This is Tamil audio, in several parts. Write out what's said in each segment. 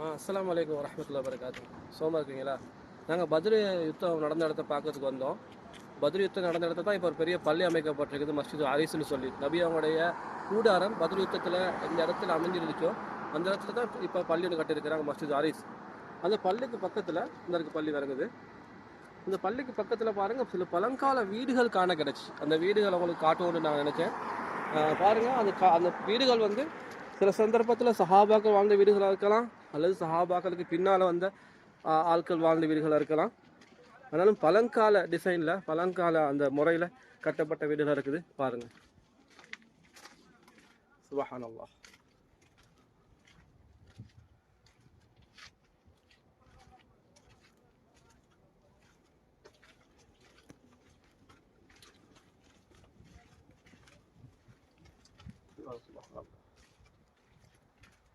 அஸ்ஸலாமு அலைக்கும் வரஹ்மத்துல்லாஹி வபரகாத்துஹு. சோமா இருக்கீங்களா? நாங்கள் பத்ரு யுத்தம் நடந்த இடத்த பார்க்கறதுக்கு வந்தோம். பத்ரு யுத்தம் நடந்த இடத்துல தான் இப்போ ஒரு பெரிய பள்ளி அமைக்கப்பட்டிருக்குது, மஸ்ஜித் அரீஸ்னு சொல்லி. நபி அவங்களுடைய கூடாரம் பத்ரு யுத்தத்தில் இந்த இடத்துல அமைஞ்சிருந்துச்சோ அந்த இடத்துல தான் இப்போ பள்ளி ஒன்று கட்டியிருக்கிறாங்க, மஸ்ஜித் அரீஸ். அந்த பள்ளிக்கு பக்கத்தில் இந்த இருக்க பள்ளி வருகுது. இந்த பள்ளிக்கு பக்கத்தில் பாருங்கள் சில பழங்கால வீடுகள் காண கிடச்சி. அந்த வீடுகள் அவங்களுக்கு காட்டுவோன்னு நான் நினச்சேன். பாருங்கள் அந்த வீடுகள் வந்து சில சந்தர்ப்பத்தில் சஹாபாக்கள் வாழ்ந்த வீடுகளாக இருக்கலாம், அல்லது சஹாபாக்களுக்கு பின்னால் வந்த ஆட்கள் வாழ்ந்த வீடுகளாக இருக்கலாம். ஆனாலும் பழங்கால டிசைனில் பழங்கால அந்த முறையில் கட்டப்பட்ட வீடுகள் இருக்குது பாருங்கள். சுப்ஹானல்லாஹ்.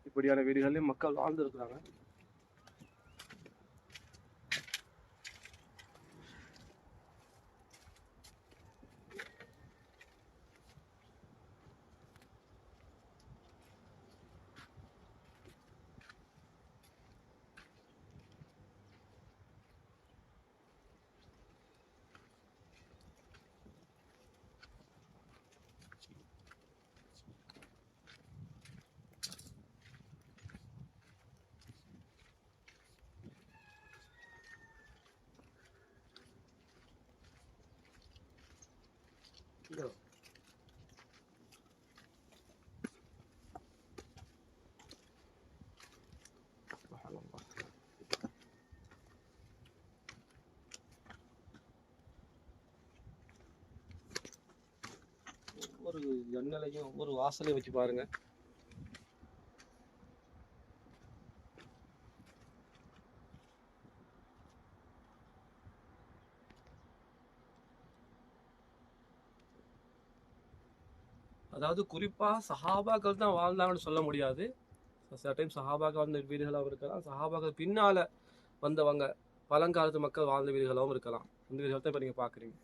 இப்படியான வீடுகளில் மக்கள் வாழ்ந்துருக்குறாங்க. ஒரு ஜன்னலையும் ஒரு வாசலையும் வச்சு பாருங்க. அதாவது குறிப்பா சஹாபாக்கள் தான் வாழ்ந்தாங்கன்னு சொல்ல முடியாது. சில டைம் சஹாபாக்கள் வாழ்ந்த வீடுகளாகவும் இருக்கலாம், சஹாபாக்கள் பின்னால வந்தவங்க பழங்காலத்து மக்கள் வாழ்ந்த வீடுகளாகவும் இருக்கலாம். இந்த வீடுகளை தான் இப்போ நீங்கள் பார்க்குறீங்க.